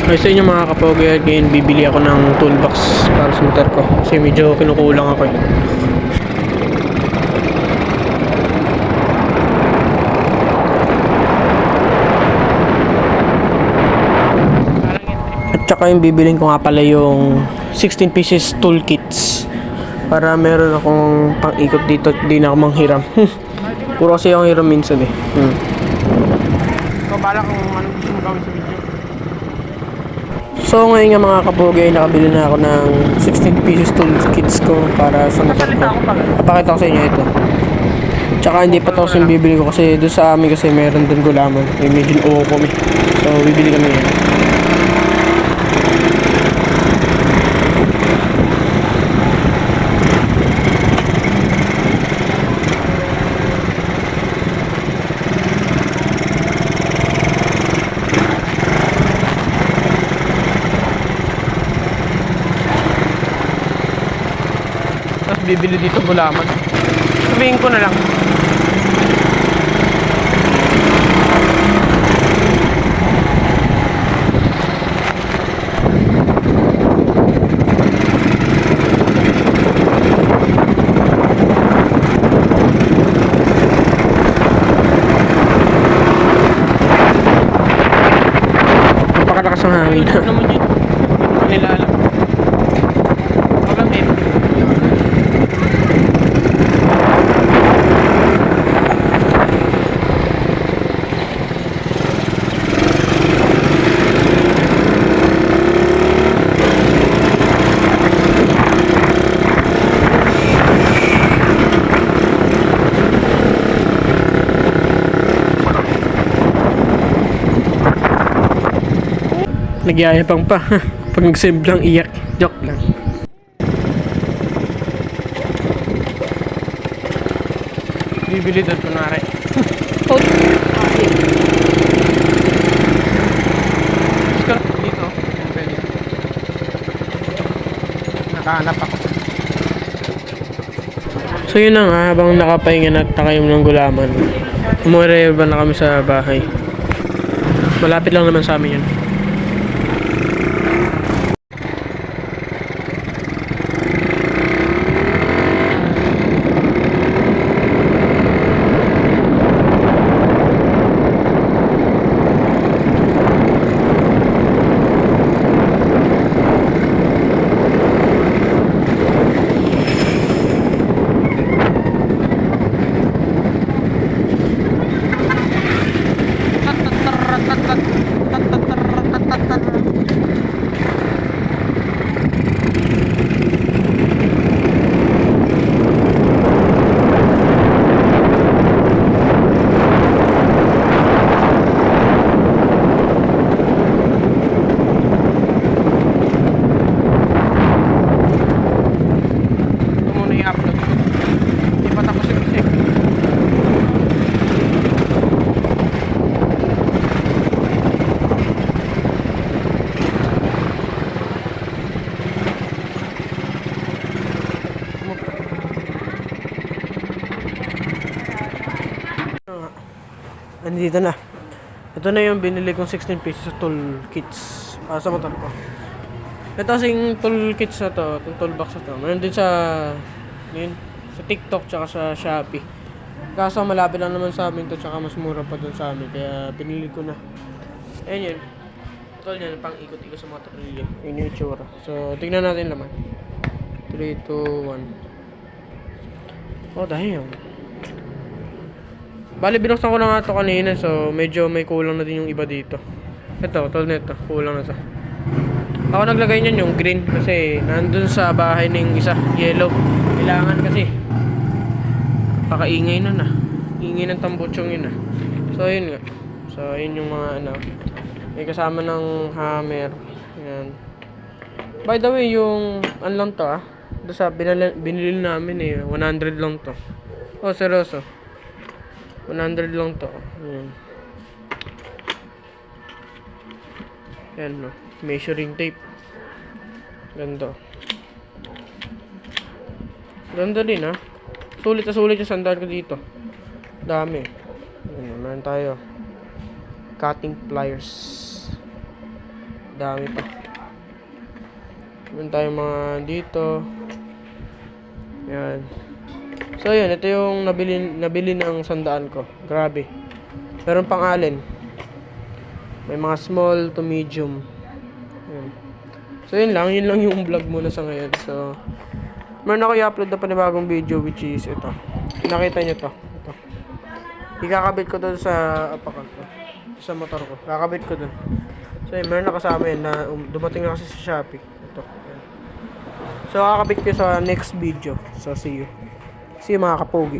Ay sa inyo mga kapogi, ngayon bibili ako ng toolbox para sa motor ko kasi medyo kinukulang ako eh. At saka yung bibilin ko nga pala yung 16 pieces toolkits para meron akong pang-ikot dito at di na ako manghiram. Puro kasi akong hiram minsan eh. So bala kung ano gusto mo gawin sa video. So ngayon nga mga kabugay, nakabili na ako ng 16 pieces toolkits ko para sa motor ko. Pakita ko sa inyo ito. Tsaka hindi pa ito yung bibili ko kasi doon sa amin kasi meron doon gulaman. May medyo oo kami. So bibili kami yan. Tapos bibili dito gulaman. Sabihin ko na lang. Napakalakas ng hangin. Ano naman yun? Nila alam. Alam din. Nagyayapang pa. Pag nag-save lang, iyak. Joke lang. Bibili doon kunwari. Dito. Pwede. Nakahanap ako. So yun na nga, habang nakapahinga na at nakayom ng gulaman, umuwi na kami sa bahay. Malapit lang naman sa amin yun. Andito na. Ito na yung binili kong 16 pieces tool kits para sa motor ko. Ito kasing tool kits na to, itong toolbox na to. Meron din sa TikTok tsaka sa Shopee. Kaso malapit lang naman sa amin to tsaka mas mura pa dun sa amin. Kaya pinili ko na. Ayan yun. Ito yun, pang ikot-ikot sa mga tornilyo. Yun yung itsura. So, tignan natin naman. 3, 2, 1. Oh, dahil yun. Bali, binuksan ko na nga ito kanina. So, medyo may kulang na din yung iba dito. Ito, tol nito. Kulang na ito. Ako naglagay niyan yung green. Kasi, nandun sa bahay ng isa. Yellow. Kailangan kasi. Pakaingay nun ah. Ingay ng tambutsong yun ah. So, yun nga. So, yun yung mga ano. May kasama ng hammer. Yan. By the way, yung ano lang to ah. Doon sa binili namin eh. 100 lang to. Oh, seryoso. 100 lang to. Ayan. Ayan no. Measuring tape. Ganda. Ganda din ha. Sulit na sulit yung sandal ko dito. Dami. Ayan, meron tayo. Cutting pliers. Dami pa. Meron tayong mga dito. Yan. So, yun. Ito yung nabili ng sandaan ko. Grabe. Meron pang alin. May mga small to medium. Yan. So, yun lang. Yun lang yung vlog muna sa ngayon. So, meron ako i-upload na panibagong video which is ito. Nakita nyo to. Ito. Ikakabit ko doon sa apakan ko. Sa motor ko. Kakabit ko doon. So, yun, meron na kasama yun na dumating na kasi sa Shopee. Ito. Yan. So, kakabit ko sa next video. So, see you. See you mga kapogi.